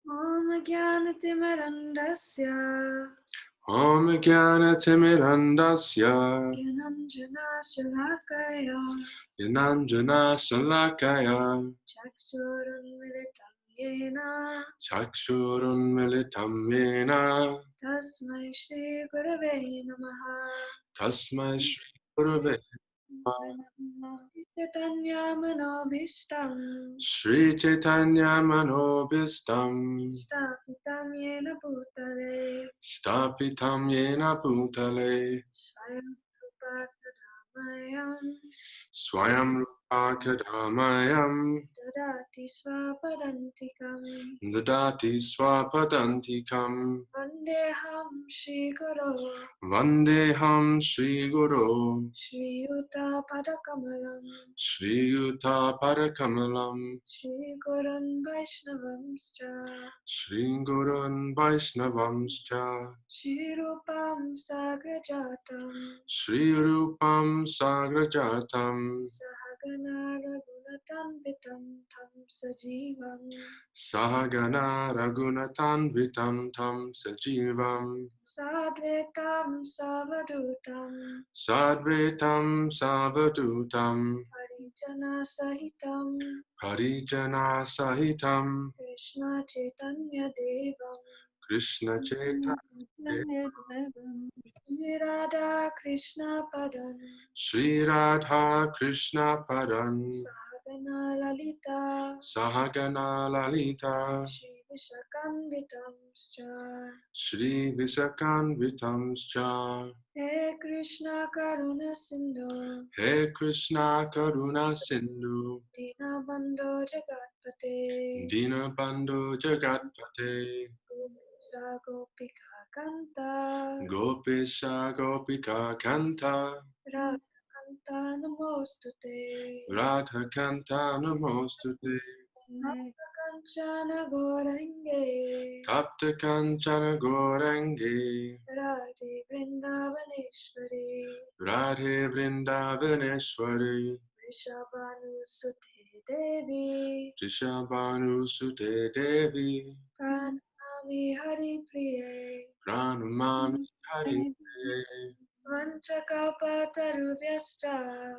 Om Jnanatimirandasya Om Jnanatimirandasya Gyananjana Shalakaya Yananjana Shalakaya Chakshurunmilitam Yena Chakshurunmilitam Yena Tasmai Shri Gurave Namaha Tasmai Shri Gurave Namaha. Chaitanya Manobhishtam Shri Chaitanya Manobhistam Stapitam Yena Bhutale Stapitam Yena Bhutale Swayam Rupa Kadamayam Swayam Rupa Kadamayam Dadati Swapadantikam Dadati Swapadantikam Vandeham Shri Guru Vandeham Shri Guru Shri Yuta Padakamalam Shri Yuta Parakamalam Shri Gurun Vaishnavamscha Shri Gurun Vaishnavamscha Shri Rupam Sagrajatam Shri Rupam Sagrajatam Sahagana Raghunatanvitam Tam Sajivam Sahagana Raghunathan Tam Sajivam Sadvetam Savadutam Sadvetam Savadutam Harijana Sahitam Harijana Sahitam Krishna Chaitanya Devam Krishna Chaitanya Shri Radha Krishna Padan Shri Radha Krishna Padan Sahagana Lalita Sahagana Lalita Shri Vishakanvitamscha Shri Visakanvitamscha He Krishna Karuna Sindhu He Krishna Karuna Sindhu Dina Bandho Jagatpate Dinabandhu Jagatpate Gopisha Gopika Kanta Gopisha Gopika Kanta Radha Kanta Namostute Radha Kanta Namostute Bhakta Kanchana Gorange Tapta Kanchana Gorangi Radhe Vrindavaneshwari Radhe Vrindavaneshwari Vrishabhanusute Devi Trishabhanu Sute Devi Pranami Hari Priye Pranamami Hari Vanchakapatarubhyascha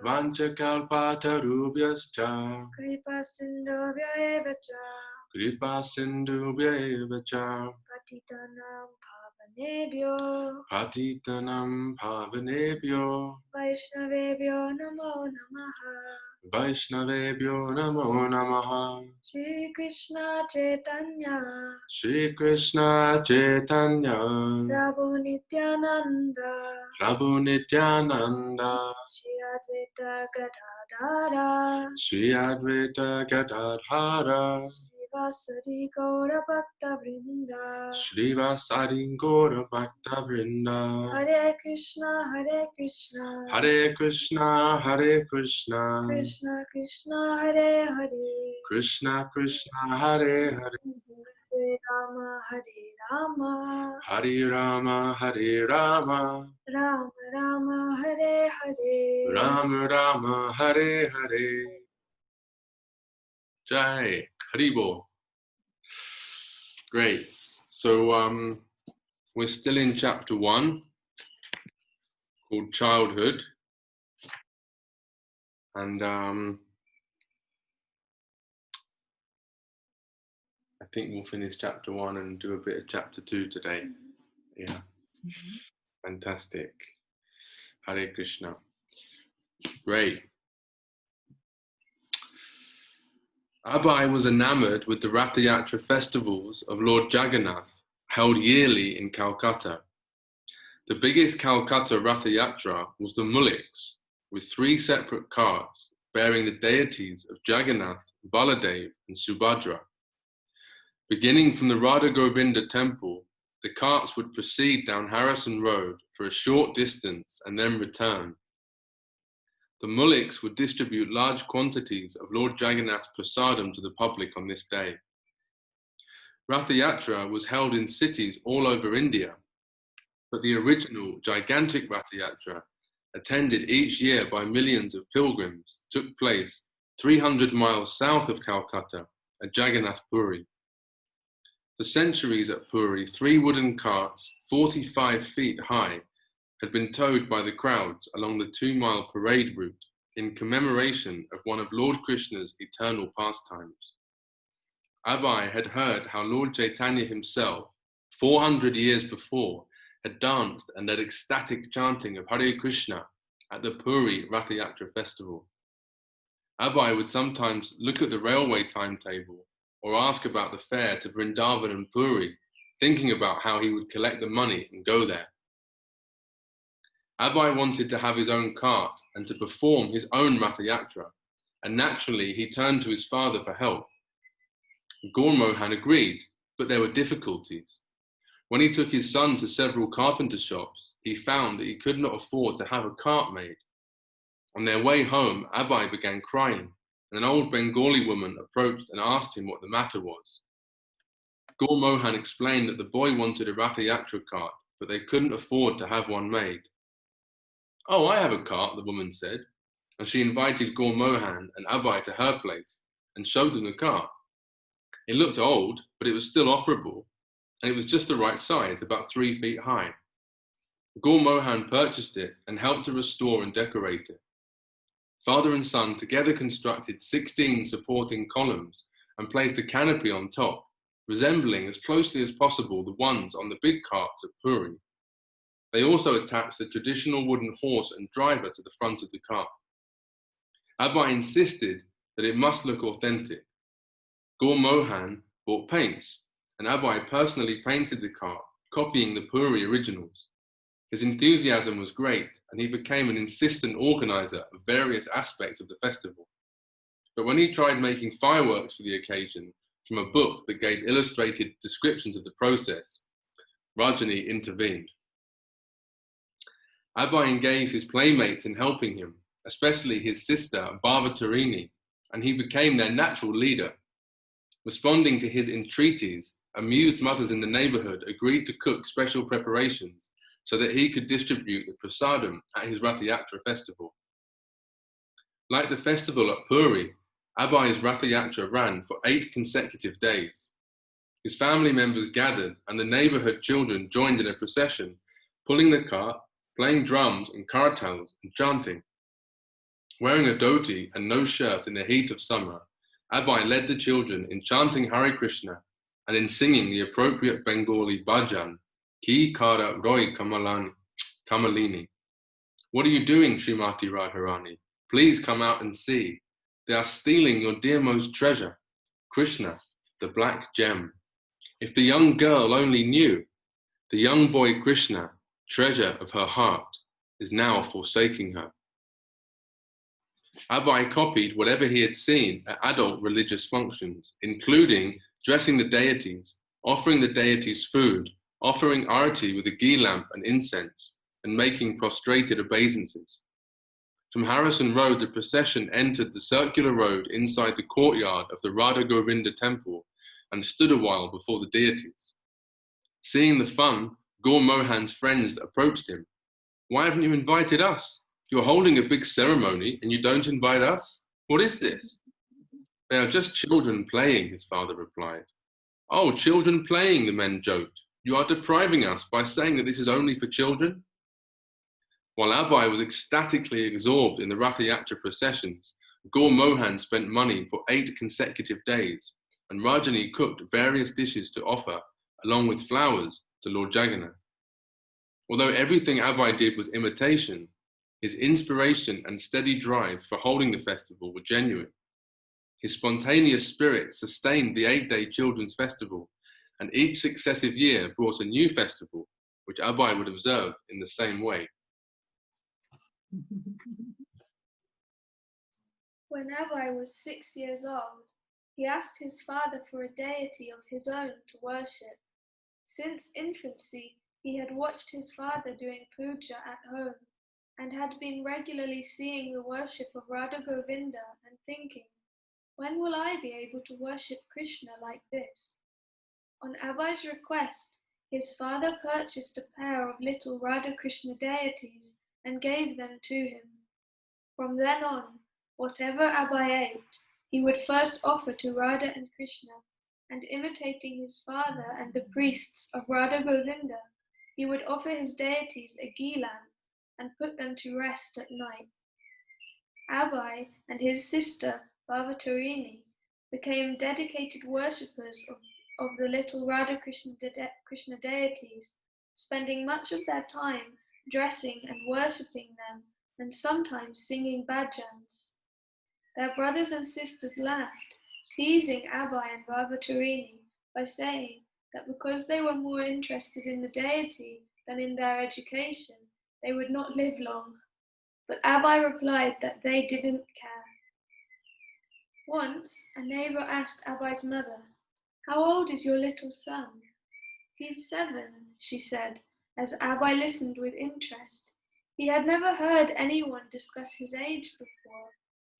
Vanchakalpatarubhyascha Kripa Sindhavyaevacha Kripa Sindhubhyevacha Patitanam Pavanebhyo Patitanam Pavanebhyo Vaishnavebhyo Namo Namaha Vaishnavebhyo Namo Namaha Shri Krishna Chaitanya Shri Krishna Chaitanya Prabhu Nityananda Prabhu Nityananda Shri Advaita Gadadhara Shri Advaita Gadadhara Shri Vasari Gaura Bhakta Vrinda Shri Vasari Gaura Bhakta Vrinda Hare Krishna Hare Krishna Hare Krishna Hare Krishna Krishna Krishna Hare Hare Krishna Krishna Hare Hare Hare Rama Hare Rama Hare Rama Hare Rama Rama Rama Hare Hare Rama Rama Hare Hare Jai Haribo. Great. So we're still in chapter 1 called Childhood, and I think we'll finish chapter 1 and do a bit of chapter 2 today. Yeah. Fantastic. Hare Krishna. Great. Abai was enamored with the Ratha Yatra festivals of Lord Jagannath, held yearly in Calcutta. The biggest Calcutta Ratha Yatra was the Muliks, with 3 separate carts bearing the deities of Jagannath, Baladev, and Subhadra. Beginning from the Radha Govinda temple, the carts would proceed down Harrison Road for a short distance and then return. The Muliks would distribute large quantities of Lord Jagannath's prasadam to the public on this day. Ratha Yatra was held in cities all over India, but the original gigantic Ratha Yatra, attended each year by millions of pilgrims, took place 300 miles south of Calcutta at Jagannath Puri. For centuries at Puri, 3 wooden carts, 45 feet high, had been towed by the crowds along the 2-mile parade route in commemoration of one of Lord Krishna's eternal pastimes. Abai had heard how Lord Chaitanya himself, 400 years before, had danced and led ecstatic chanting of Hare Krishna at the Puri Ratha Yatra festival. Abai would sometimes look at the railway timetable or ask about the fare to Vrindavan and Puri, thinking about how he would collect the money and go there. Abai wanted to have his own cart and to perform his own Ratha Yatra, and naturally he turned to his father for help. Gaur Mohan agreed, but there were difficulties. When he took his son to several carpenter shops, he found that he could not afford to have a cart made. On their way home, Abai began crying, and an old Bengali woman approached and asked him what the matter was. Gaur Mohan explained that the boy wanted a Ratha Yatra cart, but they couldn't afford to have one made. "Oh, I have a cart," the woman said, and she invited Gaur Mohan and Abai to her place and showed them the cart. It looked old, but it was still operable, and it was just the right size, about 3 feet high. Gaur Mohan purchased it and helped to restore and decorate it. Father and son together constructed 16 supporting columns and placed a canopy on top, resembling as closely as possible the ones on the big carts at Puri. They also attached the traditional wooden horse and driver to the front of the cart. Abai insisted that it must look authentic. Gaur Mohan bought paints, and Abai personally painted the cart, copying the Puri originals. His enthusiasm was great, and he became an insistent organizer of various aspects of the festival. But when he tried making fireworks for the occasion from a book that gave illustrated descriptions of the process, Rajani intervened. Abai engaged his playmates in helping him, especially his sister Bhavatarini, and he became their natural leader. Responding to his entreaties, amused mothers in the neighborhood agreed to cook special preparations so that he could distribute the prasadam at his Ratha Yatra festival. Like the festival at Puri, Abai's Ratha Yatra ran for 8 consecutive days. His family members gathered and the neighborhood children joined in a procession, pulling the cart, playing drums and kartals and chanting. Wearing a dhoti and no shirt in the heat of summer, Abai led the children in chanting Hare Krishna and in singing the appropriate Bengali bhajan, Ki Kara Roy Kamalini. "What are you doing, Srimati Radharani? Please come out and see. They are stealing your dearmost treasure, Krishna, the black gem. If the young girl only knew, the young boy Krishna, treasure of her heart, is now forsaking her." Abai copied whatever he had seen at adult religious functions, including dressing the deities, offering the deities food, offering arati with a ghee lamp and incense, and making prostrated obeisances. From Harrison Road, the procession entered the circular road inside the courtyard of the Radha Govinda temple and stood a while before the deities. Seeing the fun, Gaur Mohan's friends approached him. "Why haven't you invited us? You're holding a big ceremony and you don't invite us? What is this?" "They are just children playing," his father replied. "Oh, children playing," the men joked. "You are depriving us by saying that this is only for children?" While Abai was ecstatically absorbed in the Ratha Yatra processions, Gaur Mohan spent money for 8 consecutive days, and Rajani cooked various dishes to offer, along with flowers, to Lord Jagannath. Although everything Abai did was imitation, his inspiration and steady drive for holding the festival were genuine. His spontaneous spirit sustained the 8-day children's festival, and each successive year brought a new festival, which Abai would observe in the same way. When Abai was 6 years old, he asked his father for a deity of his own to worship. Since infancy, he had watched his father doing puja at home and had been regularly seeing the worship of Radha Govinda and thinking, "When will I be able to worship Krishna like this?" On Abai's request, his father purchased a pair of little Radha Krishna deities and gave them to him. From then on, whatever Abai ate, he would first offer to Radha and Krishna, and imitating his father and the priests of Radha Govinda, he would offer his deities a ghee lamp and put them to rest at night. Abai and his sister Bhavatarini became dedicated worshippers of the little Radha Krishna deities, spending much of their time dressing and worshipping them and sometimes singing bhajans. Their brothers and sisters laughed, teasing Abai and Bhavatarini by saying that because they were more interested in the deity than in their education, they would not live long. But Abai replied that they didn't care. Once, a neighbor asked Abai's mother, "How old is your little son?" "He's 7, she said, as Abai listened with interest. He had never heard anyone discuss his age before,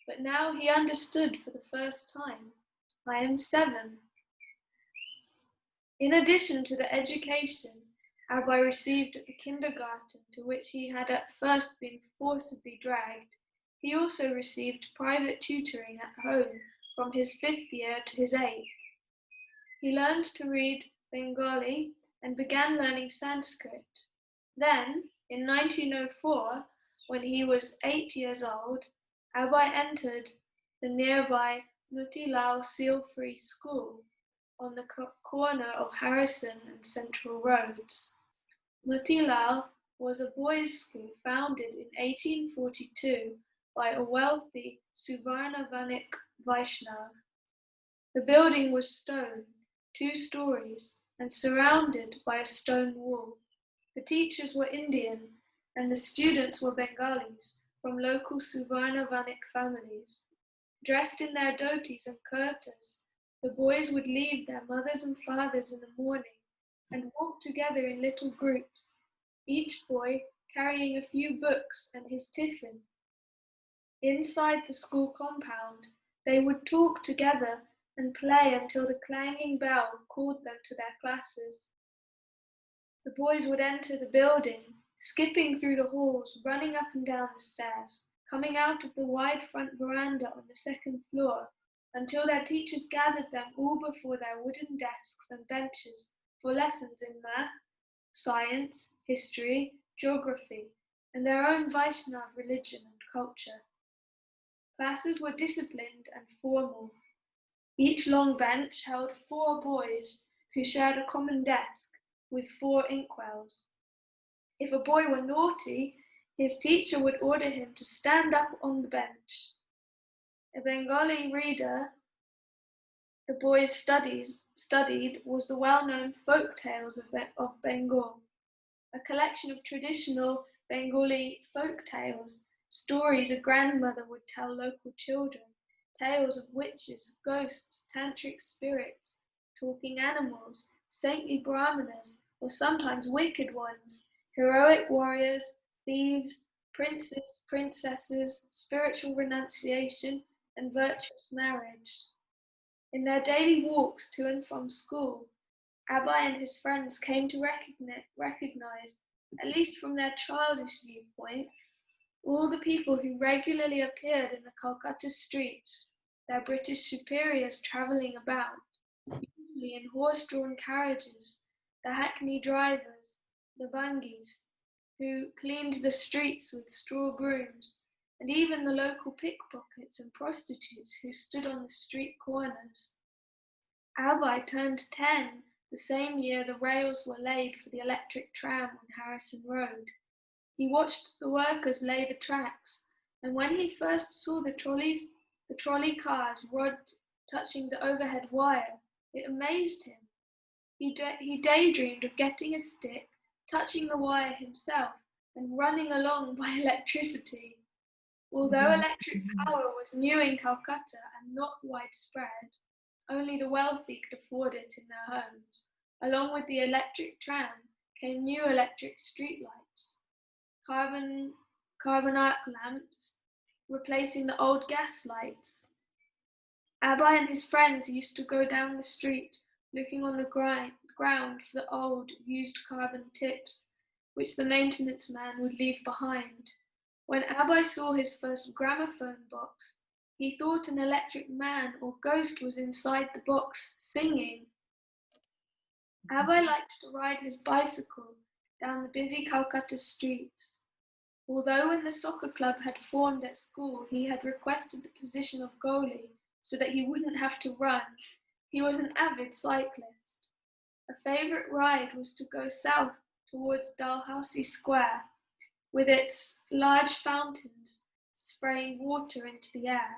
but now he understood for the first time. "I am 7. In addition to the education Abai received at the kindergarten to which he had at first been forcibly dragged, he also received private tutoring at home from his 5th year to his 8th. He learned to read Bengali and began learning Sanskrit. Then, in 1904, when he was 8 years old, Abai entered the nearby Motilal Seal-Free School on the corner of Harrison and Central Roads. Motilal was a boys' school founded in 1842 by a wealthy Suvarnavanik Vaishnav. The building was stone, 2 stories, and surrounded by a stone wall. The teachers were Indian and the students were Bengalis from local Suvarnavanik families. Dressed in their dhotis and kurtas, the boys would leave their mothers and fathers in the morning and walk together in little groups, each boy carrying a few books and his tiffin. Inside the school compound, they would talk together and play until the clanging bell called them to their classes. The boys would enter the building, skipping through the halls, running up and down the stairs, coming out of the wide front veranda on the 2nd floor, until their teachers gathered them all before their wooden desks and benches for lessons in math, science, history, geography, and their own Vaishnav religion and culture. Classes were disciplined and formal. Each long bench held 4 boys who shared a common desk with 4 inkwells. If a boy were naughty, his teacher would order him to stand up on the bench. A Bengali reader the boys studied was the well-known folk tales of Bengal, a collection of traditional Bengali folk tales, stories a grandmother would tell local children, tales of witches, ghosts, tantric spirits, talking animals, saintly brahmanas, or sometimes wicked ones, heroic warriors, thieves, princes, princesses, spiritual renunciation, and virtuous marriage. In their daily walks to and from school, Abai and his friends came to recognize, at least from their childish viewpoint, all the people who regularly appeared in the Calcutta streets, their British superiors travelling about, usually in horse-drawn carriages, the hackney drivers, the bungis, who cleaned the streets with straw brooms, and even the local pickpockets and prostitutes who stood on the street corners. Abai turned 10 the same year the rails were laid for the electric tram on Harrison Road. He watched the workers lay the tracks, and when he first saw the trolley cars rod touching the overhead wire, it amazed him. He daydreamed of getting a stick, touching the wire himself, and running along by electricity. Although electric power was new in Calcutta and not widespread, only the wealthy could afford it in their homes. Along with the electric tram came new electric streetlights, carbon arc lamps, replacing the old gas lights. Abai and his friends used to go down the street, looking on the ground for the old, used carbon tips, which the maintenance man would leave behind. When Abai saw his first gramophone box, He thought an electric man or ghost was inside the box singing. Abai liked to ride his bicycle down the busy Calcutta streets. Although when the soccer club had formed at school, he had requested the position of goalie so that he wouldn't have to run, he was an avid cyclist. A favourite ride was to go south towards Dalhousie Square, with its large fountains spraying water into the air.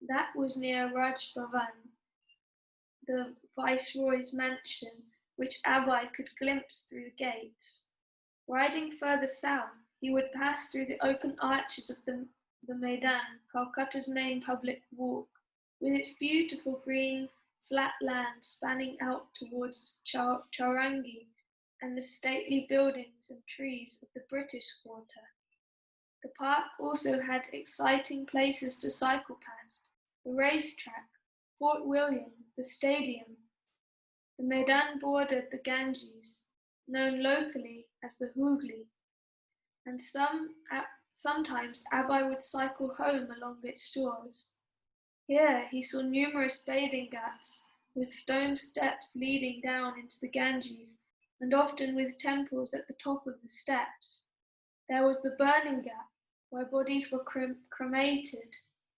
That was near Raj Bhavan, the Viceroy's mansion, which Abai could glimpse through the gates. Riding further south, he would pass through the open arches of the Maidan, Calcutta's main public walk, with its beautiful green flat land spanning out towards Chaurangi and the stately buildings and trees of the British Quarter. The park also had exciting places to cycle past: the racetrack, Fort William, the stadium. The Maidan bordered the Ganges, known locally as the Hooghly, and sometimes Abai would cycle home along its shores. Here he saw numerous bathing ghats with stone steps leading down into the Ganges, and often with temples at the top of the steps. There was the burning ghat, where bodies were cremated,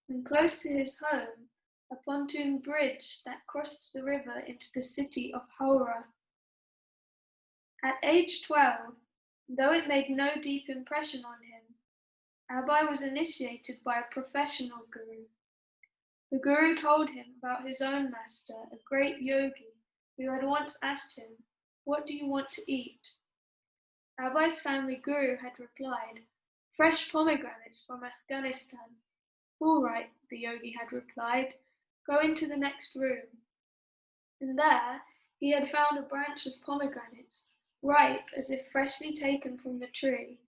and close to his home, a pontoon bridge that crossed the river into the city of Howrah. At age 12, though it made no deep impression on him, Abai was initiated by a professional guru. The guru told him about his own master, a great yogi, who had once asked him, "What do you want to eat?" Abai's family guru had replied, "Fresh pomegranates from Afghanistan." "All right," the yogi had replied, "go into the next room." And there he had found a branch of pomegranates, ripe as if freshly taken from the tree.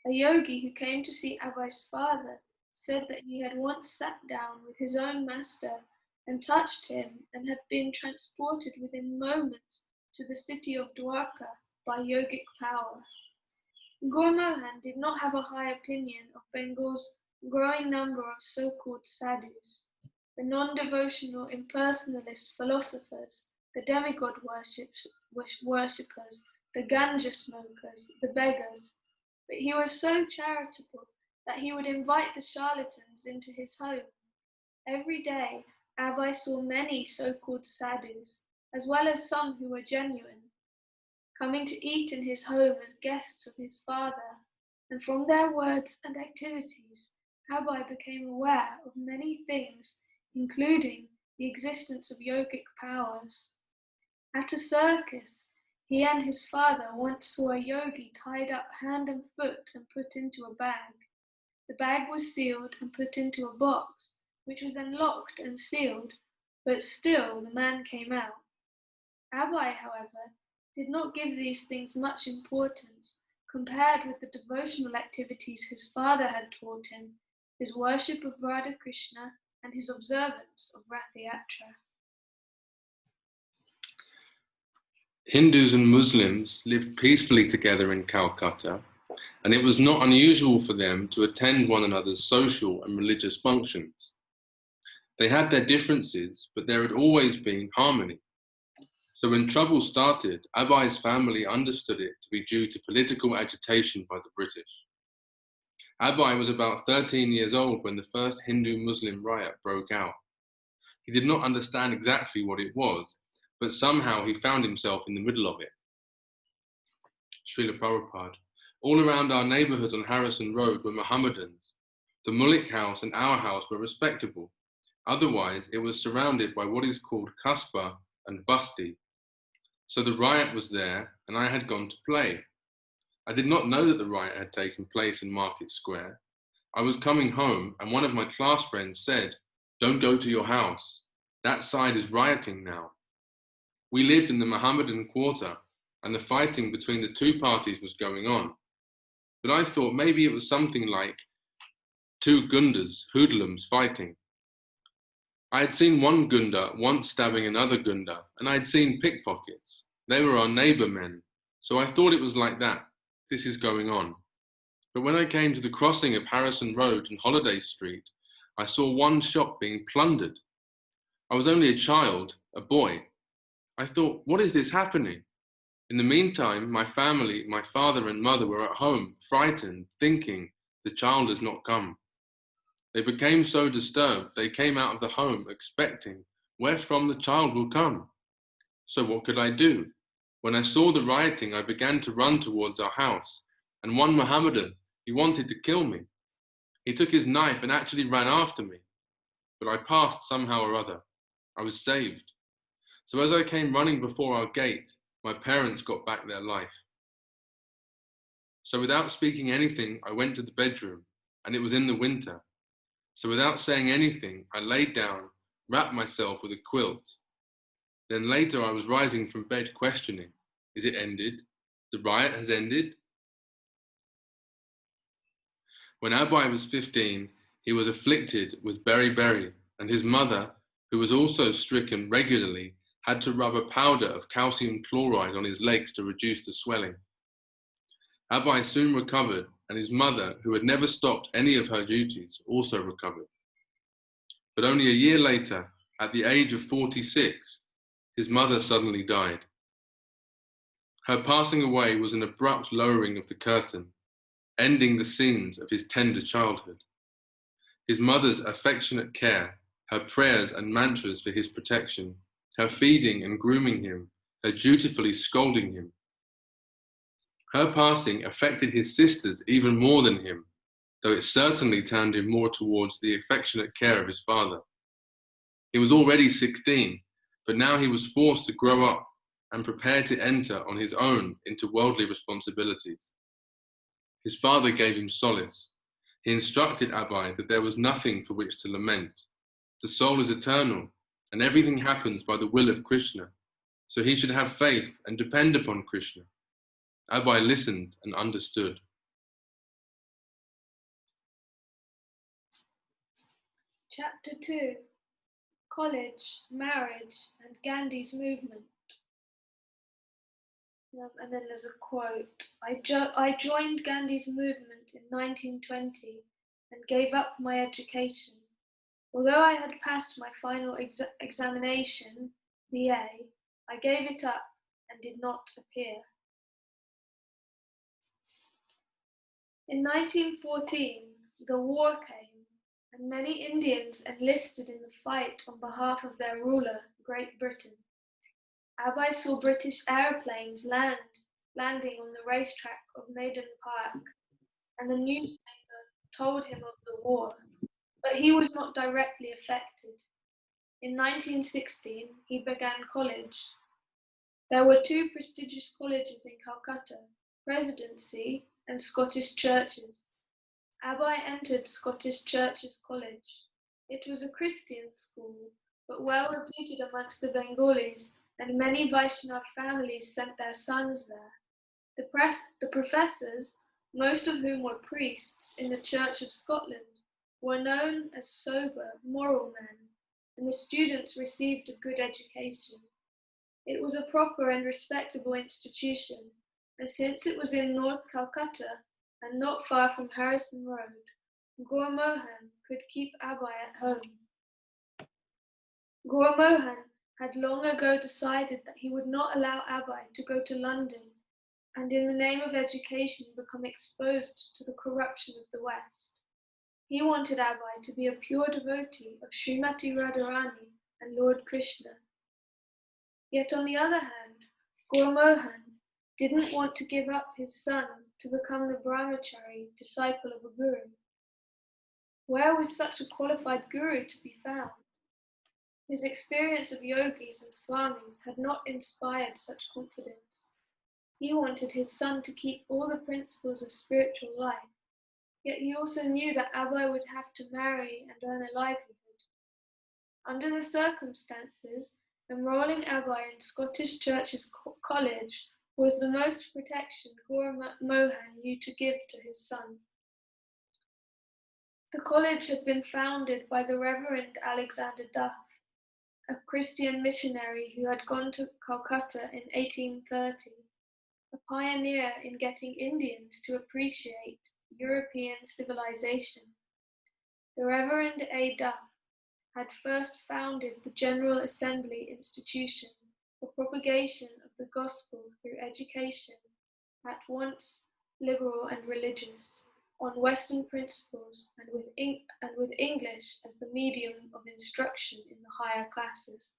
A yogi who came to see Abai's father said that he had once sat down with his own master and touched him and had been transported within moments to the city of Dwarka by yogic power. Gurmohan did not have a high opinion of Bengal's growing number of so-called sadhus, the non-devotional impersonalist philosophers, the demigod worshippers, the ganja smokers, the beggars. But he was so charitable that he would invite the charlatans into his home. Every day, Abai saw many so-called sadhus, as well as some who were genuine, coming to eat in his home as guests of his father, and from their words and activities, Abai became aware of many things, including the existence of yogic powers. At a circus, he and his father once saw a yogi tied up hand and foot and put into a bag. The bag was sealed and put into a box, which was then locked and sealed, but still the man came out. Abai, however, did not give these things much importance compared with the devotional activities his father had taught him, his worship of Radha Krishna, and his observance of Rath Yatra. Hindus and Muslims lived peacefully together in Calcutta, and it was not unusual for them to attend one another's social and religious functions. They had their differences, but there had always been harmony. So when trouble started, Abai's family understood it to be due to political agitation by the British. Abai was about 13 years old when the first Hindu-Muslim riot broke out. He did not understand exactly what it was, but somehow he found himself in the middle of it. Srila Prabhupada. All around our neighbourhood on Harrison Road were Mohammedans. The Mullik house and our house were respectable. Otherwise, it was surrounded by what is called Kasbah and Basti. So the riot was there, and I had gone to play. I did not know that the riot had taken place in Market Square. I was coming home, and one of my class friends said, "Don't go to your house. That side is rioting now." We lived in the Mohammedan quarter, and the fighting between the two parties was going on. But I thought maybe it was something like two gundas, hoodlums, fighting. I had seen one gunda once stabbing another gunda, and I had seen pickpockets. They were our neighbour men, so I thought it was like that. This is going on. But when I came to the crossing of Harrison Road and Holiday Street, I saw one shop being plundered. I was only a child, a boy. I thought, what is this happening? In the meantime, my family, my father and mother were at home, frightened, thinking, the child has not come. They became so disturbed, they came out of the home expecting, wherefrom the child will come. So what could I do? When I saw the rioting, I began to run towards our house, and one Mohammedan, he wanted to kill me. He took his knife and actually ran after me, but I passed somehow or other. I was saved. So as I came running before our gate, my parents got back their life. So without speaking anything, I went to the bedroom, and it was in the winter. So without saying anything, I laid down, wrapped myself with a quilt. Then later I was rising from bed questioning, is it ended? The riot has ended? When Abai was 15, he was afflicted with beriberi, and his mother, who was also stricken regularly, had to rub a powder of calcium chloride on his legs to reduce the swelling. Abai soon recovered, and his mother, who had never stopped any of her duties, also recovered. But only a year later, at the age of 46, his mother suddenly died. Her passing away was an abrupt lowering of the curtain, ending the scenes of his tender childhood. His mother's affectionate care, her prayers and mantras for his protection, her feeding and grooming him, her dutifully scolding him. Her passing affected his sisters even more than him, though it certainly turned him more towards the affectionate care of his father. He was already 16, but now he was forced to grow up and prepare to enter on his own into worldly responsibilities. His father gave him solace. He instructed Abai that there was nothing for which to lament. The soul is eternal, and everything happens by the will of Krishna, so he should have faith and depend upon Krishna. Abai listened and understood. Chapter 2. College, Marriage, and Gandhi's Movement. And then there's a quote. I joined Gandhi's movement in 1920 and gave up my education. Although I had passed my final examination, BA, I gave it up and did not appear. In 1914, the war came, and many Indians enlisted in the fight on behalf of their ruler, Great Britain. Abai saw British aeroplanes landing on the racetrack of Maiden Park, and the newspaper told him of the war, but he was not directly affected. In 1916, he began college. There were two prestigious colleges in Calcutta, Presidency and Scottish Churches. Abai entered Scottish Churches College. It was a Christian school, but well reputed amongst the Bengalis, and many Vaishnav families sent their sons there. The professors, most of whom were priests in the Church of Scotland, were known as sober, moral men, and the students received a good education. It was a proper and respectable institution, and since it was in North Calcutta and not far from Harrison Road, Gaur Mohan could keep Abai at home. Gaur Mohan had long ago decided that he would not allow Abai to go to London and in the name of education become exposed to the corruption of the West. He wanted Abai to be a pure devotee of Srimati Radharani and Lord Krishna. Yet on the other hand, Gaur Mohan didn't want to give up his son to become the brahmachari disciple of a guru. Where was such a qualified guru to be found? His experience of yogis and swamis had not inspired such confidence. He wanted his son to keep all the principles of spiritual life, yet he also knew that Abai would have to marry and earn a livelihood. Under the circumstances, enrolling Abai in Scottish Churches College was the most protection Gaur Mohan knew to give to his son. The college had been founded by the Reverend Alexander Duff, a Christian missionary who had gone to Calcutta in 1830, a pioneer in getting Indians to appreciate European civilization. the Reverend A. Duff had first founded the General Assembly Institution for propagation of the gospel through education, at once liberal and religious, on Western principles and with English as the medium of instruction in the higher classes.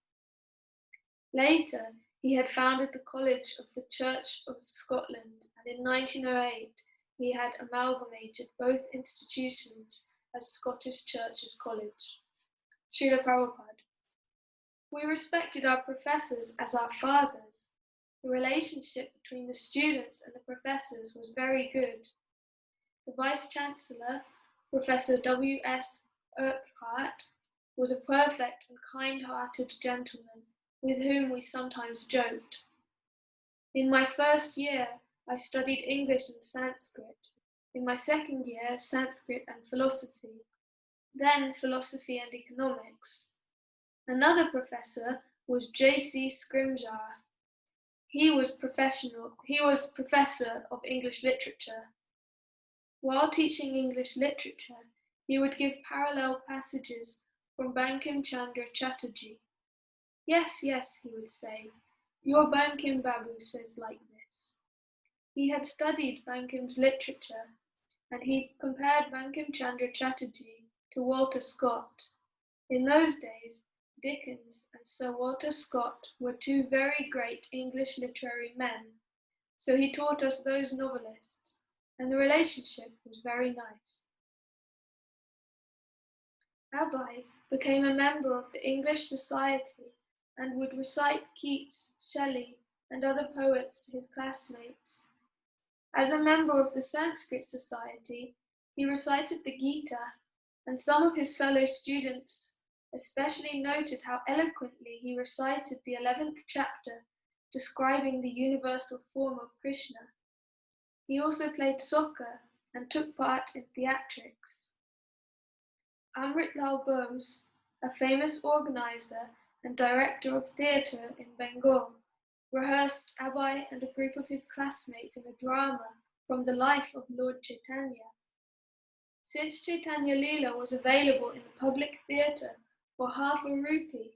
Later, he had founded the College of the Church of Scotland, and in 1908 he had amalgamated both institutions as Scottish Churches College. Srila Prabhupada. We respected our professors as our fathers. The relationship between the students and the professors was very good. The Vice-Chancellor, Professor W.S. Urquhart, was a perfect and kind-hearted gentleman with whom we sometimes joked. In my first year, I studied English and Sanskrit. In my second year, Sanskrit and philosophy. Then philosophy and economics. Another professor was J.C. Scrimgeour. He was professor of English literature. While teaching English literature, he would give parallel passages from Bankim Chandra Chatterjee. Yes, yes, he would say, your Bankim Babu says like this. He had studied Bankim's literature, and he compared Bankim Chandra Chatterjee to Walter Scott. In those days, Dickens and Sir Walter Scott were two very great English literary men, so he taught us those novelists, and the relationship was very nice. Abai became a member of the English Society and would recite Keats, Shelley, and other poets to his classmates. As a member of the Sanskrit Society, he recited the Gita, and some of his fellow students especially noted how eloquently he recited the 11th chapter describing the universal form of Krishna. He also played soccer and took part in theatrics. Amritlal Bose, a famous organizer and director of theatre in Bengal, rehearsed Abai and a group of his classmates in a drama from the life of Lord Chaitanya. Since Chaitanya Leela was available in the public theatre for half a rupee,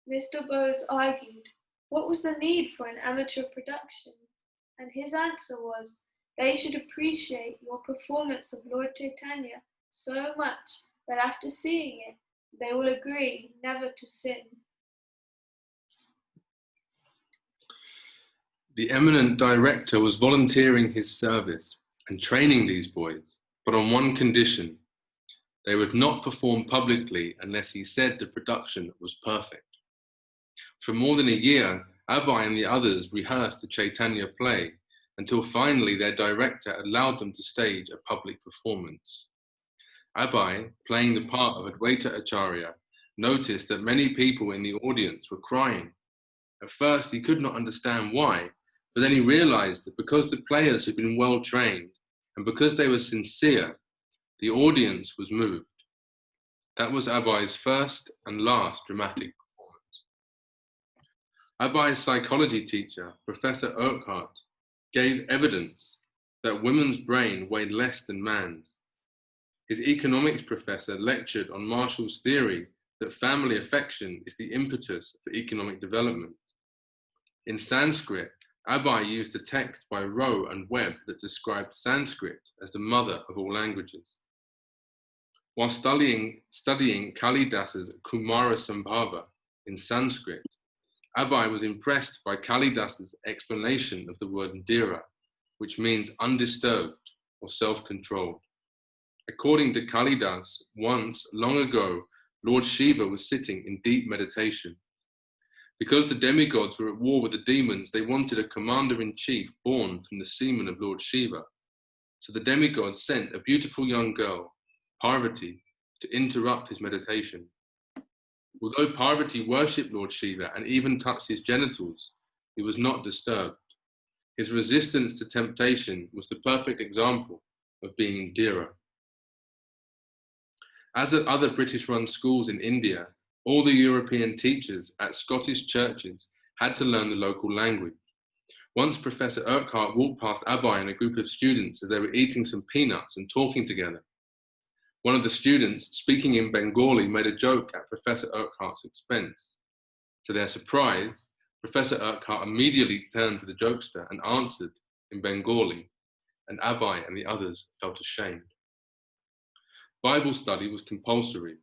Mr. Bose argued, what was the need for an amateur production? And his answer was, they should appreciate your performance of Lord Chaitanya so much that after seeing it, they will agree never to sin. The eminent director was volunteering his service and training these boys, but on one condition. They would not perform publicly unless he said the production was perfect. For more than a year, Abai and the others rehearsed the Chaitanya play until finally their director allowed them to stage a public performance. Abai, playing the part of Advaita Acharya, noticed that many people in the audience were crying. At first, he could not understand why, but then he realized that because the players had been well trained and because they were sincere, the audience was moved. That was Abai's first and last dramatic performance. Abai's psychology teacher, Professor Urquhart, gave evidence that women's brain weighed less than man's. His economics professor lectured on Marshall's theory that family affection is the impetus for economic development. In Sanskrit, Abai used a text by Rowe and Webb that described Sanskrit as the mother of all languages. While studying Kalidas's Kumara Sambhava in Sanskrit, Abai was impressed by Kalidas's explanation of the word Ndira, which means undisturbed or self-controlled. According to Kalidas, once, long ago, Lord Shiva was sitting in deep meditation. Because the demigods were at war with the demons, they wanted a commander-in-chief born from the semen of Lord Shiva. So the demigods sent a beautiful young girl, Parvati, to interrupt his meditation. Although Parvati worshipped Lord Shiva and even touched his genitals, he was not disturbed. His resistance to temptation was the perfect example of being Ndira. As at other British-run schools in India, all the European teachers at Scottish churches had to learn the local language. Once Professor Urquhart walked past Abai and a group of students as they were eating some peanuts and talking together. One of the students, speaking in Bengali, made a joke at Professor Urquhart's expense. To their surprise, Professor Urquhart immediately turned to the jokester and answered in Bengali, and Abai and the others felt ashamed. Bible study was compulsory.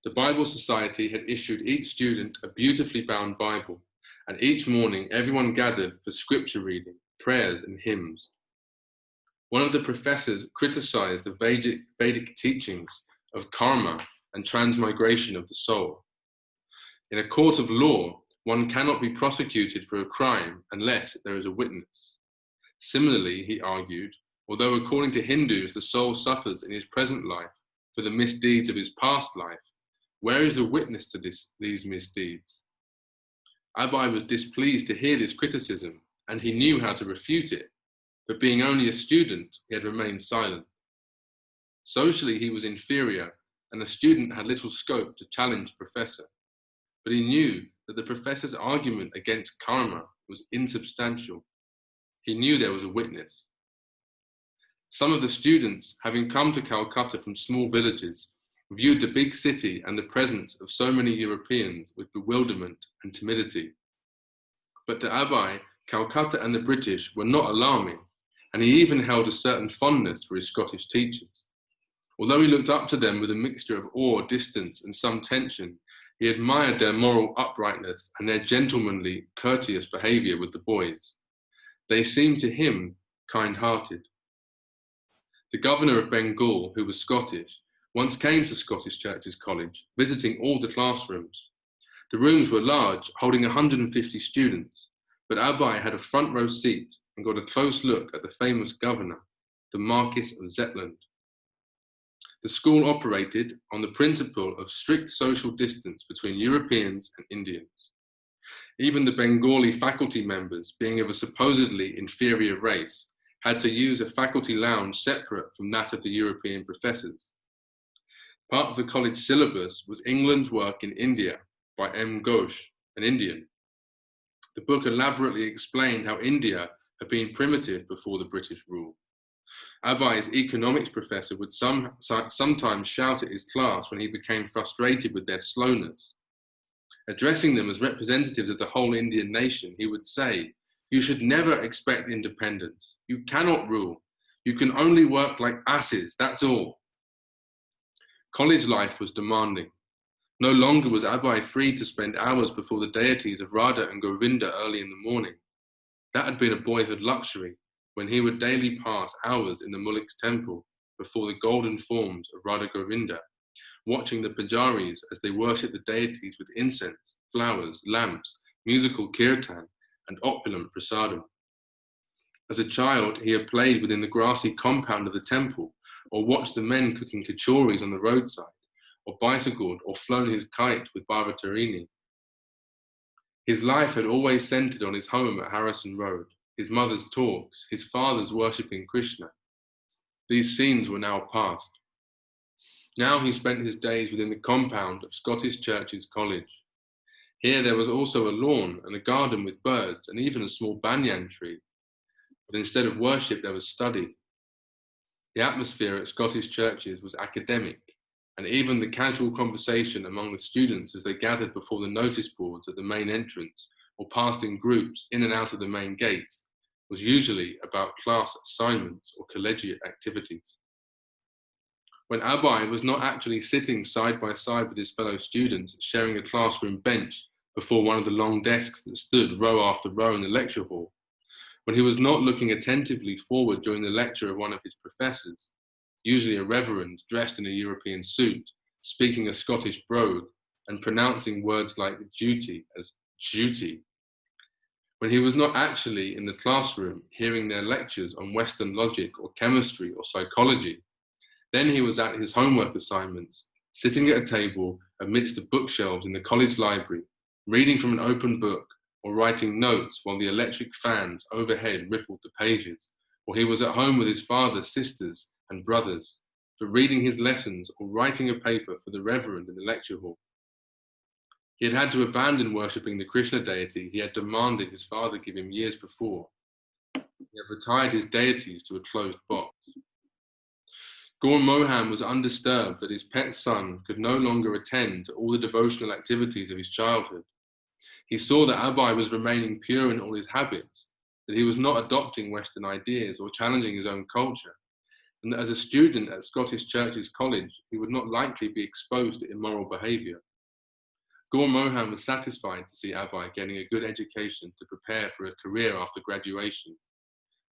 The Bible Society had issued each student a beautifully bound Bible, and each morning everyone gathered for scripture reading, prayers, and hymns. One of the professors criticized the Vedic teachings of karma and transmigration of the soul. In a court of law, one cannot be prosecuted for a crime unless there is a witness. Similarly, he argued, although according to Hindus the soul suffers in his present life for the misdeeds of his past life, where is the witness to these misdeeds? Abai was displeased to hear this criticism, and he knew how to refute it, but being only a student, he had remained silent. Socially, he was inferior, and the student had little scope to challenge the professor. But he knew that the professor's argument against karma was insubstantial. He knew there was a witness. Some of the students, having come to Calcutta from small villages, viewed the big city and the presence of so many Europeans with bewilderment and timidity. But to Abai, Calcutta and the British were not alarming, and he even held a certain fondness for his Scottish teachers. Although he looked up to them with a mixture of awe, distance, and some tension, he admired their moral uprightness and their gentlemanly, courteous behavior with the boys. They seemed to him kind-hearted. The governor of Bengal, who was Scottish, once came to Scottish Churches College, visiting all the classrooms. The rooms were large, holding 150 students, but Abai had a front row seat and got a close look at the famous governor, the Marquis of Zetland. The school operated on the principle of strict social distance between Europeans and Indians. Even the Bengali faculty members, being of a supposedly inferior race, had to use a faculty lounge separate from that of the European professors. Part of the college syllabus was England's work in India by M. Ghosh, an Indian. The book elaborately explained how India had been primitive before the British rule. Abai's economics professor would sometimes shout at his class when he became frustrated with their slowness. Addressing them as representatives of the whole Indian nation, he would say, "You should never expect independence. You cannot rule. You can only work like asses, that's all." College life was demanding. No longer was Abai free to spend hours before the deities of Radha and Govinda early in the morning. That had been a boyhood luxury, when he would daily pass hours in the Mulik's temple before the golden forms of Radha Govinda, watching the pujaris as they worshipped the deities with incense, flowers, lamps, musical kirtan, and opulent prasadam. As a child, he had played within the grassy compound of the temple, or watched the men cooking kachoris on the roadside, or bicycled or flown his kite with Bhavatarini. His life had always centered on his home at Harrison Road, his mother's talks, his father's worshipping Krishna. These scenes were now past. Now he spent his days within the compound of Scottish Churches College. Here there was also a lawn and a garden with birds and even a small banyan tree. But instead of worship, there was study. The atmosphere at Scottish churches was academic, and even the casual conversation among the students as they gathered before the notice boards at the main entrance or passed in groups in and out of the main gates was usually about class assignments or collegiate activities. When Abai was not actually sitting side by side with his fellow students, sharing a classroom bench before one of the long desks that stood row after row in the lecture hall, when he was not looking attentively forward during the lecture of one of his professors, usually a reverend dressed in a European suit, speaking a Scottish brogue, and pronouncing words like duty as duty, when he was not actually in the classroom hearing their lectures on Western logic or chemistry or psychology, then he was at his homework assignments, sitting at a table amidst the bookshelves in the college library, reading from an open book or writing notes while the electric fans overhead rippled the pages, or he was at home with his father, sisters, and brothers, but reading his lessons or writing a paper for the reverend in the lecture hall. He had had to abandon worshipping the Krishna deity he had demanded his father give him years before. He had retired his deities to a closed box. Gaur Mohan was undisturbed that his pet son could no longer attend to all the devotional activities of his childhood. He saw that Abai was remaining pure in all his habits, that he was not adopting Western ideas or challenging his own culture, and that as a student at Scottish Church's College, he would not likely be exposed to immoral behaviour. Gaur Mohan was satisfied to see Abai getting a good education to prepare for a career after graduation.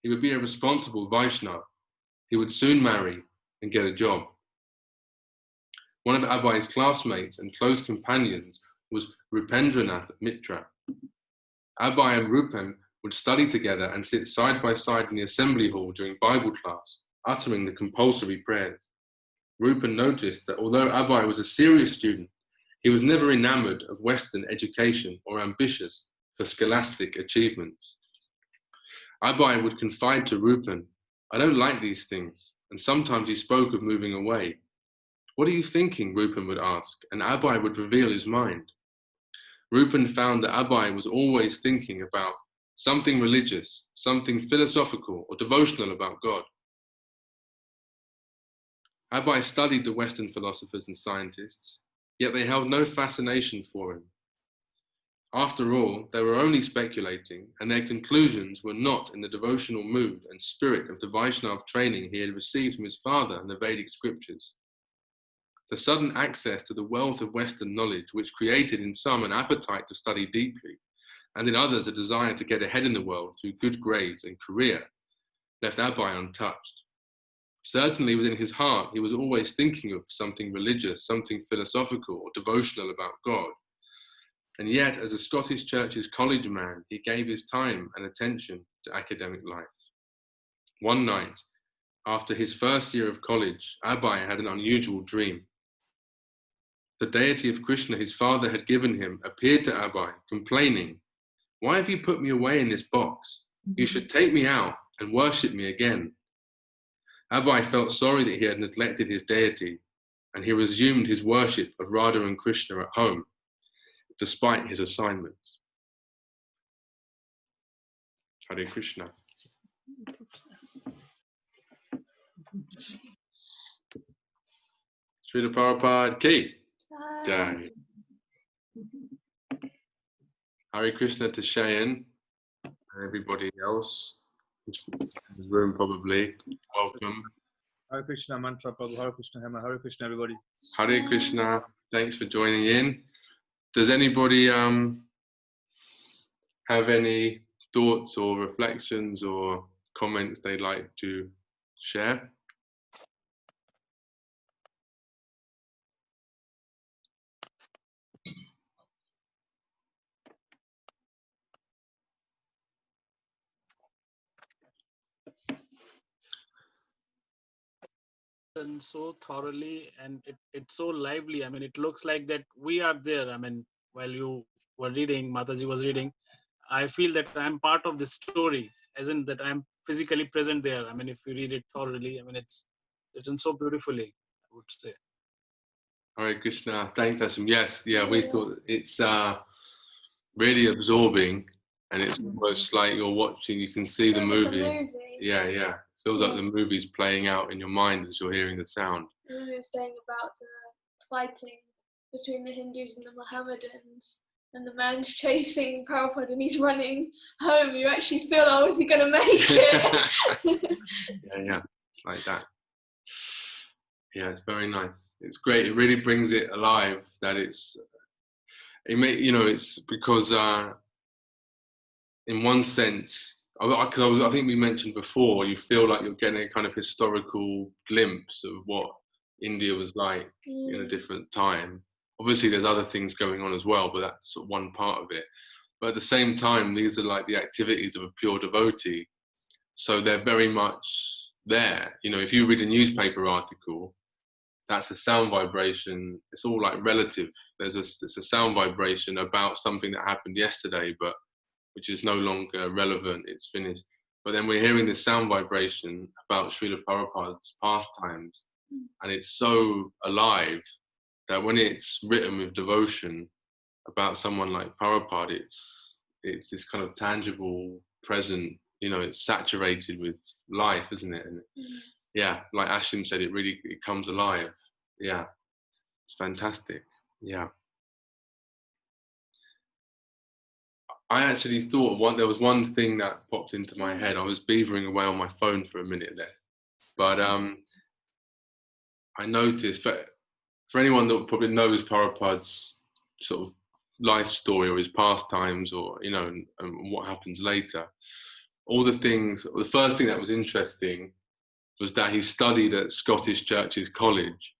He would be a responsible Vaishnava. He would soon marry and get a job. One of Abai's classmates and close companions was Rupendranath Mitra. Abai and Rupen would study together and sit side by side in the assembly hall during Bible class, uttering the compulsory prayers. Rupen noticed that although Abai was a serious student, he was never enamored of Western education or ambitious for scholastic achievements. Abai would confide to Rupen, "I don't like these things," and sometimes he spoke of moving away. "What are you thinking?" Rupen would ask, and Abai would reveal his mind. Rupen found that Abai was always thinking about something religious, something philosophical or devotional about God. Abai studied the Western philosophers and scientists, yet they held no fascination for him. After all, they were only speculating, and their conclusions were not in the devotional mood and spirit of the Vaishnava training he had received from his father and the Vedic scriptures. The sudden access to the wealth of Western knowledge, which created in some an appetite to study deeply, and in others a desire to get ahead in the world through good grades and career, left Abai untouched. Certainly within his heart, he was always thinking of something religious, something philosophical or devotional about God. And yet, as a Scottish Church's college man, he gave his time and attention to academic life. One night, after his first year of college, Abai had an unusual dream. The deity of Krishna his father had given him appeared to Abai, complaining, "Why have you put me away in this box? You should take me out and worship me again." Abai felt sorry that he had neglected his deity, and he resumed his worship of Radha and Krishna at home, despite his assignments. Hare Krishna. Srila Prabhupada ki jai. Hare Krishna to Shayan and everybody else in the room probably. Welcome. Hare Krishna, Mantra, Prabhu, Hare Krishna, Hema, Hare Krishna, everybody. Hare Krishna. Thanks for joining in. Does anybody have any thoughts or reflections or comments they'd like to share? And so thoroughly, and it's so lively. I mean, it looks like that we are there. I mean, while you were reading, Mataji was reading, I feel that I'm part of this story, as in that I'm physically present there. I mean, if you read it thoroughly, I mean, it's written so beautifully, I would say. Hare Krishna. Thanks, Ashim. Yes, yeah, we thought it's really absorbing, and it's almost like you're watching, you can see the movie. Like a movie. Yeah. Feels like the movie's playing out in your mind as you're hearing the sound. We were saying about the fighting between the Hindus and the Mohammedans, and the man's chasing Prabhupada and he's running home. You actually feel, oh, is he going to make it? Yeah, like that. Yeah, it's very nice. It's great. It really brings it alive. That it's because in one sense, I think we mentioned before, you feel like you're getting a kind of historical glimpse of what India was like in a different time. Obviously, there's other things going on as well, but that's sort of one part of it. But at the same time, these are like the activities of a pure devotee. So they're very much there. You know, if you read a newspaper article, that's a sound vibration. It's all like relative. It's a sound vibration about something that happened yesterday, but which is no longer relevant, it's finished. But then we're hearing this sound vibration about Srila Prabhupada's pastimes, and it's so alive that when it's written with devotion about someone like Prabhupada, it's this kind of tangible, present, it's saturated with life, isn't it? And yeah, like Ashim said, it comes alive. Yeah, it's fantastic. Yeah. I actually thought there was one thing that popped into my head. I was beavering away on my phone for a minute there, but I noticed for anyone that probably knows Prabhupada's sort of life story or his pastimes, or and what happens later, the first thing that was interesting was that he studied at Scottish Churches College.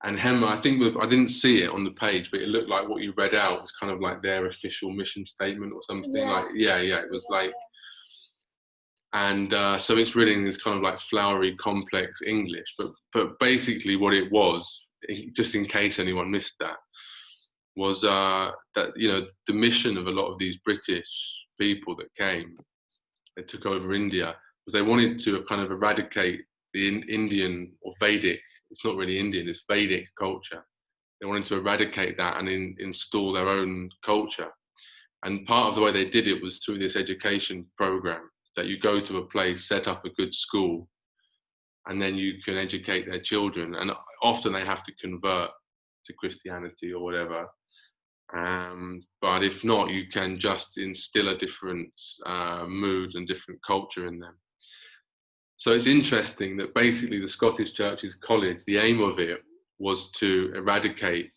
And Hema, I think I didn't see it on the page, but it looked like what you read out was kind of like their official mission statement or something. It was like, and so it's written in this kind of like flowery, complex English. But basically, what it was, just in case anyone missed that, was that the mission of a lot of these British people that came, they took over India, was they wanted to kind of eradicate the Indian or Vedic. It's not really Indian, it's Vedic culture. They wanted to eradicate that and install their own culture. And part of the way they did it was through this education program, that you go to a place, set up a good school, and then you can educate their children. And often they have to convert to Christianity or whatever. But if not, you can just instill a different mood and different culture in them. So it's interesting that basically the Scottish Churches College, the aim of it was to eradicate,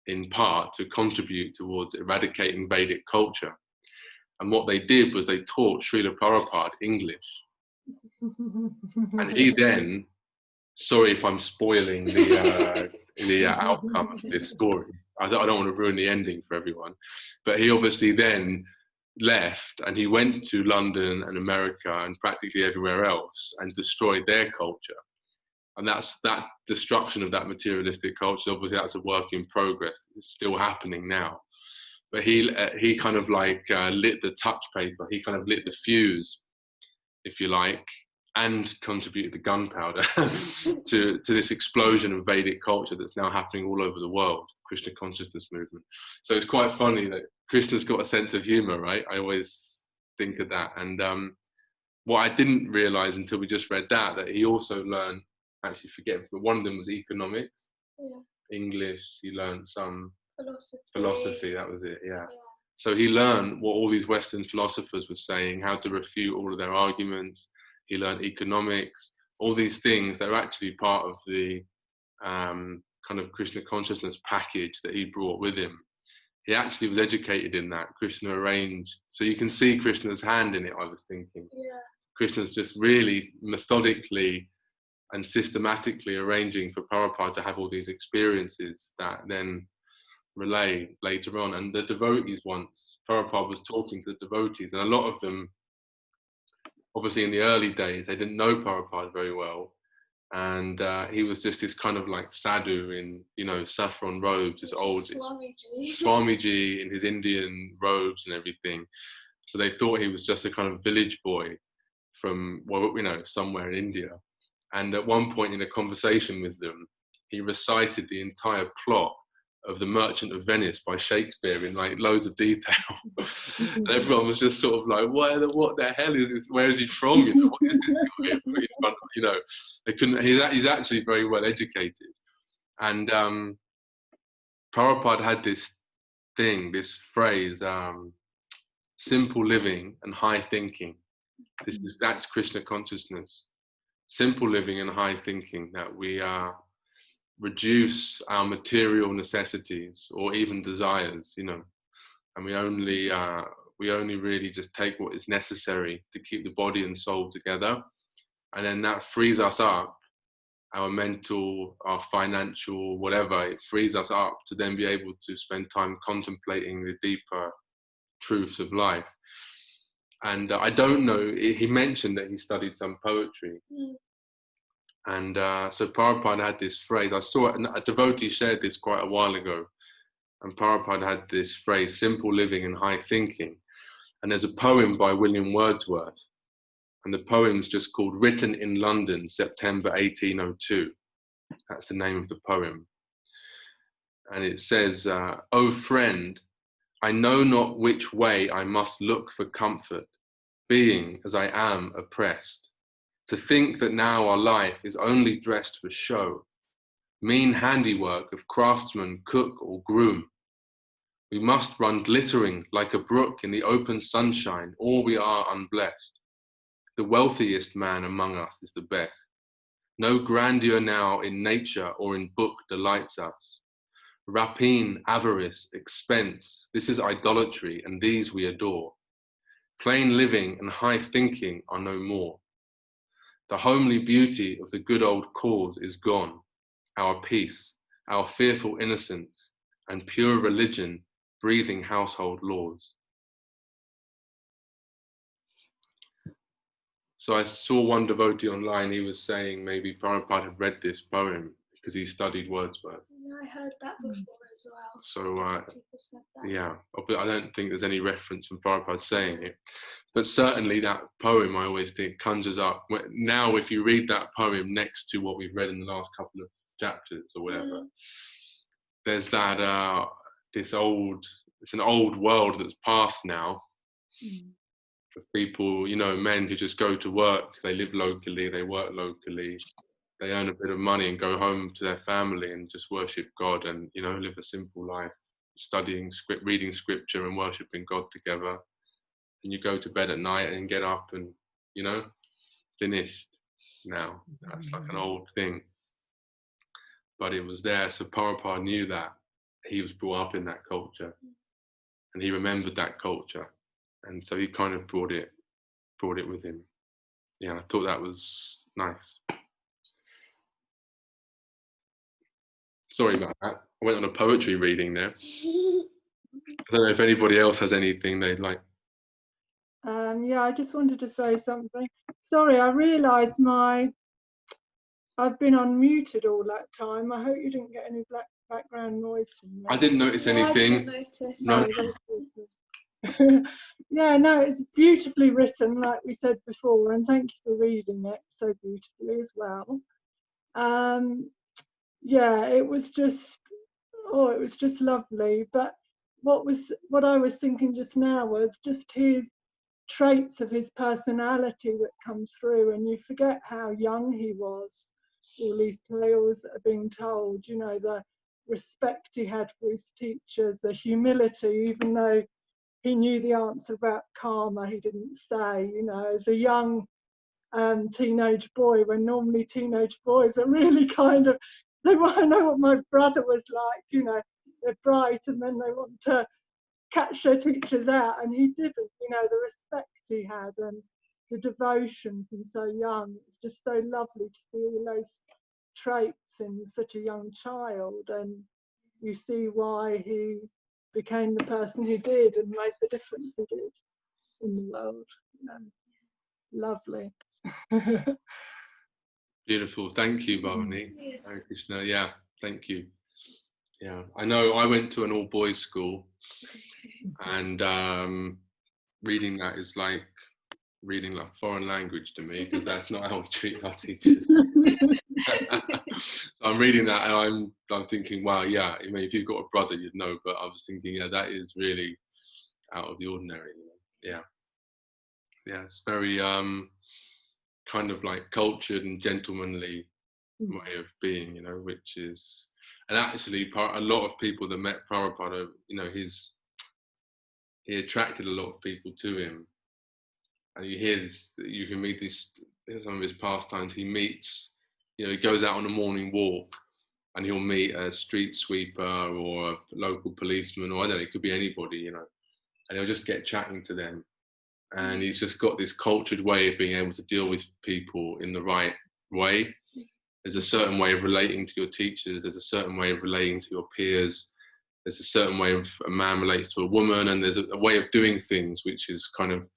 in part, to contribute towards eradicating Vedic culture. And what they did was they taught Srila Prabhupada English. And he then, sorry if I'm spoiling the outcome of this story, I don't want to ruin the ending for everyone, but he obviously then left and he went to London and America and practically everywhere else and destroyed their culture. And that destruction of that materialistic culture, obviously that's a work in progress. It's still happening now. But he kind of like lit the touch paper. He kind of lit the fuse, if you like, and contributed the gunpowder to this explosion of Vedic culture that's now happening all over the world, Krishna consciousness movement. So it's quite funny that Krishna's got a sense of humor, right? I always think of that. And what I didn't realize until we just read that he also learned, actually forget, but one of them was economics, English, he learned some philosophy, that was it, yeah. So he learned what all these Western philosophers were saying, how to refute all of their arguments. He learned economics, all these things that are actually part of the kind of Krishna consciousness package that he brought with him. He actually was educated in that. Krishna arranged, so you can see Krishna's hand in it, I was thinking. Yeah. Krishna's just really methodically and systematically arranging for Prabhupada to have all these experiences that then relay later on. And the devotees, once Prabhupada was talking to the devotees, and a lot of them, obviously in the early days, they didn't know Prabhupada very well. And he was just this kind of like sadhu in, saffron robes, this old Swamiji in his Indian robes and everything. So they thought he was just a kind of village boy from, somewhere in India. And at one point in a conversation with them, he recited the entire plot of The Merchant of Venice by Shakespeare in like loads of detail. And everyone was just sort of like, what the hell is this? Where is he from? What is this guy put in front of, they couldn't, he's actually very well educated. And Prabhupada had this phrase, simple living and high thinking. That's Krishna consciousness. Simple living and high thinking, that we reduce our material necessities or even desires, and we only really just take what is necessary to keep the body and soul together, and then that frees us up, our mental, our financial, whatever, it frees us up to then be able to spend time contemplating the deeper truths of life. And I don't know, he mentioned that he studied some poetry. And so Prabhupada had this phrase, I saw it, a devotee shared this quite a while ago, and Prabhupada had this phrase, simple living and high thinking. And there's a poem by William Wordsworth, and the poem's just called Written in London, September 1802. That's the name of the poem. And it says, "O friend, I know not which way I must look for comfort, being as I am oppressed. To think that now our life is only dressed for show, mean handiwork of craftsman, cook or groom. We must run glittering like a brook in the open sunshine, or we are unblessed. The wealthiest man among us is the best. No grandeur now in nature or in book delights us. Rapine, avarice, expense, this is idolatry, and these we adore. Plain living and high thinking are no more. The homely beauty of the good old cause is gone. Our peace, our fearful innocence, and pure religion breathing household laws. So I saw one devotee online, he was saying maybe Prabhupada had read this poem because he studied Wordsworth. Yeah, I heard that before as well. So People said that. yeah, but I don't think there's any reference from Prabhupada saying it. But certainly that poem, I always think, conjures up. Now, if you read that poem next to what we've read in the last couple of chapters or whatever, there's that, it's an old world that's past now. Of people, you know, men who just go to work, they live locally, they work locally, they earn a bit of money and go home to their family and just worship God and, you know, live a simple life, studying script, reading scripture and worshiping God together. And you go to bed at night and get up and, you know, finished now. That's like an old thing. But it was there. So Prabhupada knew that. He was brought up in that culture and he remembered that culture. And so he kind of brought it with him. Yeah, I thought that was nice. Sorry about that. I went on a poetry reading there. I don't know if anybody else has anything they'd like. Yeah, I just wanted to say something. Sorry, I realised I've been unmuted all that time. I hope you didn't get any background noise from me. I didn't notice anything. I didn't notice. No. Yeah, no, it's beautifully written, like we said before, and thank you for reading it so beautifully as well. Yeah, it was just lovely. But what I was thinking just now was just his traits of his personality that comes through, and you forget how young he was. All these tales are being told, you know, the respect he had for his teachers, the humility, even though he knew the answer about karma, he didn't say, you know, as a young teenage boy, when normally teenage boys are really kind of, they want to know what my brother was like, you know, they're bright and then they want to catch their teachers out, and he didn't, you know, the respect he had and the devotion from so young. It's just so lovely to see all those traits in such a young child, and you see why he became the person he did and made the difference he did in the world. Lovely. Beautiful. Thank you, Bhavani. Hare Krishna. Yeah, thank you. Yeah, I know I went to an all-boys school, and reading that is like reading like foreign language to me, because that's not how we treat our teachers. So I'm reading that and I'm thinking, wow, yeah, I mean, if you've got a brother, you'd know, but I was thinking, yeah, that is really out of the ordinary. Yeah. Yeah, it's very kind of like cultured and gentlemanly way of being, you know, which is, and actually a lot of people that met Prabhupada, you know, he attracted a lot of people to him. And you hear this, you can meet this, some of his pastimes. He meets, you know, he goes out on a morning walk and he'll meet a street sweeper or a local policeman, or I don't know, it could be anybody, you know, and he'll just get chatting to them. And he's just got this cultured way of being able to deal with people in the right way. There's a certain way of relating to your teachers. There's a certain way of relating to your peers. There's a certain way of a man relates to a woman, and there's a way of doing things which is kind of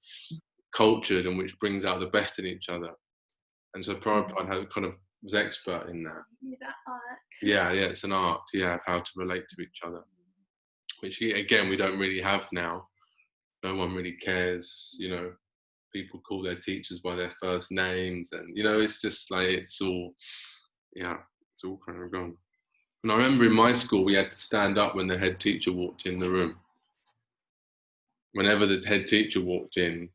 cultured and which brings out the best in each other. And so Prabhupada kind of was expert in that. That art. Yeah, it's an art, yeah, of how to relate to each other, which again we don't really have now. No one really cares, you know. People call their teachers by their first names, and you know, it's just like it's all kind of gone. And I remember in my school we had to stand up when the head teacher walked in the room. Whenever the head teacher walked in,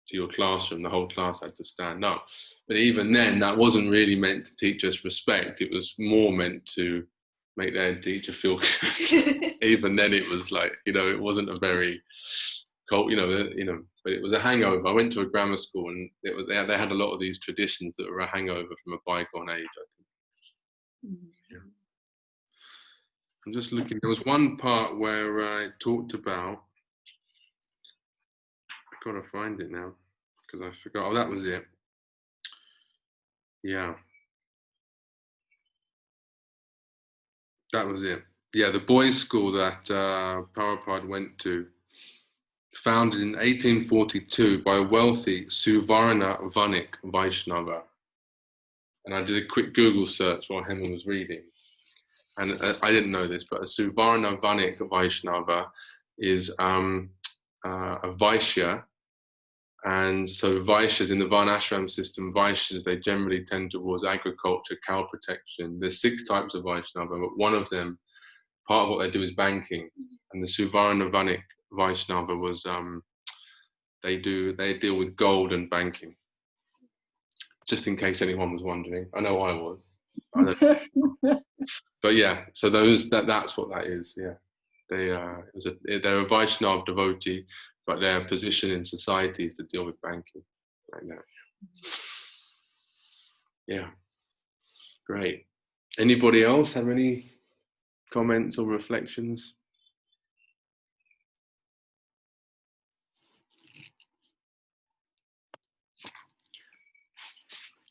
to your classroom, the whole class had to stand up. But even then, that wasn't really meant to teach us respect. It was more meant to make the head teacher feel good. Even then, it was like, it wasn't a very cold, but it was a hangover. I went to a grammar school, and they had a lot of these traditions that were a hangover from a bygone age, I think. Yeah. I'm just looking. There was one part where I talked about. I've got to find it now because I forgot. Oh, that was it. Yeah. That was it. Yeah, the boys' school that Prabhupada went to, founded in 1842 by a wealthy Suvarna Vanik Vaishnava. And I did a quick Google search while Hema was reading. And I didn't know this, but a Suvarna Vanik Vaishnava is a Vaishya. And so Vaishyas, in the Varnashram system, Vaishyas, they generally tend towards agriculture, cow protection. There's 6 types of Vaishnava, but one of them, part of what they do is banking. And the Suvarna Vanik Vaishnava was, they deal with gold and banking. Just in case anyone was wondering. I know I was. But yeah, so that's what that is, yeah. They're a Vaishnava devotee, but their position in society is to deal with banking like that. Yeah, great. Anybody else have any comments or reflections?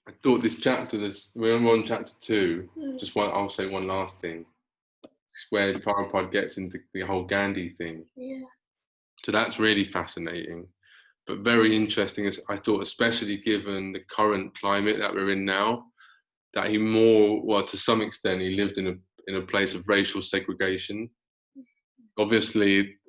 I thought this chapter, we're on chapter 2, I'll say one last thing. It's where Prabhupada gets into the whole Ghandi thing. Yeah. So that's really fascinating, but very interesting, I thought, especially given the current climate that we're in now, that he to some extent, he lived in a place of racial segregation. Obviously,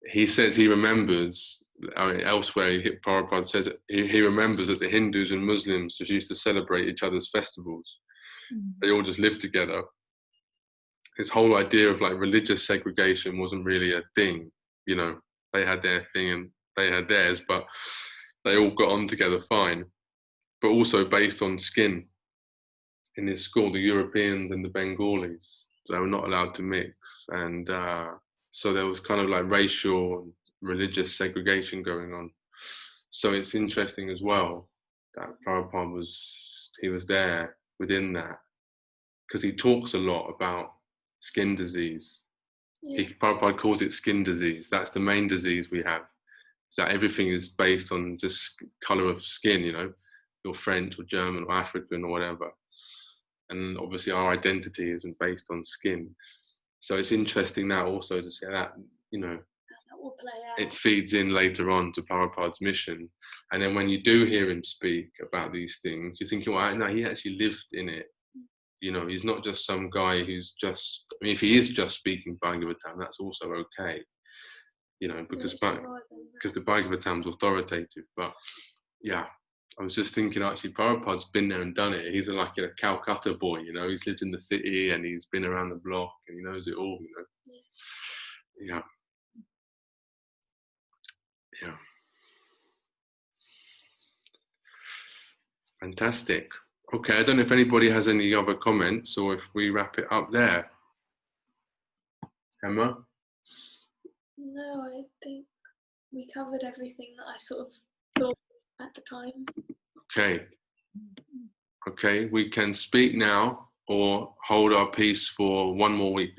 he says he remembers, elsewhere, Prabhupada says he remembers that the Hindus and Muslims just used to celebrate each other's festivals. They all just lived together. His whole idea of like religious segregation wasn't really a thing. They had their thing and they had theirs, but they all got on together fine. But also based on skin. In his school, the Europeans and the Bengalis, they were not allowed to mix. And so there was kind of like racial and religious segregation going on. So it's interesting as well that Prabhupada was there within that, because he talks a lot about skin disease. Yeah. Prabhupada calls it skin disease. That's the main disease we have. Is that everything is based on just color of skin, you're French or German or African or whatever. And obviously our identity isn't based on skin. So it's interesting now also to see that, that will play out. It feeds in later on to Prabhupada's mission. And then when you do hear him speak about these things, you're thinking, well, no, he actually lived in it. He's not just some guy who's just, if he is just speaking Bhagavatam, that's also okay. Because the Bhagavatam's authoritative. But yeah, I was just thinking, actually, Prabhupada's been there and done it. He's like a Calcutta boy, he's lived in the city and he's been around the block and he knows it all, Yeah. Yeah. Fantastic. Okay, I don't know if anybody has any other comments or if we wrap it up there. Hema? No, I think we covered everything that I sort of thought at the time. Okay, we can speak now or hold our peace for one more week.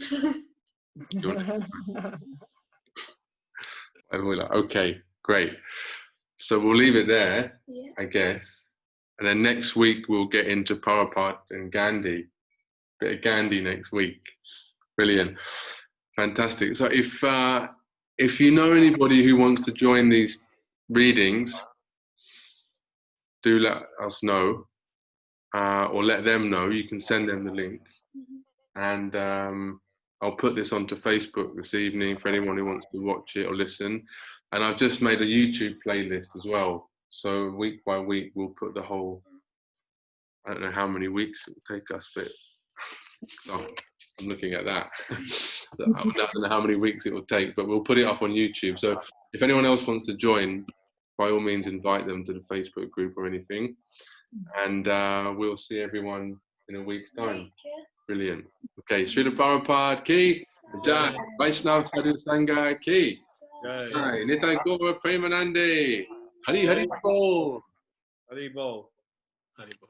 Okay, great. So we'll leave it there, I guess. And then next week we'll get into Prabhupada and Ghandi. Bit of Ghandi next week. Brilliant. Fantastic. So if you know anybody who wants to join these readings, do let us know, or let them know. You can send them the link. And I'll put this onto Facebook this evening for anyone who wants to watch it or listen. And I've just made a YouTube playlist as well. So week by week, we'll put the whole, I don't know how many weeks it will take us, but I'm looking at that. I don't know how many weeks it will take, but we'll put it up on YouTube. So if anyone else wants to join, by all means invite them to the Facebook group or anything. And we'll see everyone in a week's time. Brilliant. Okay, Srila Prabhupada ki jai, Vaishnav Sadhu Sangha ki jai, Nitai Gaura Premanande, Hari Hari Bol. Hari Bol. Hari Bol.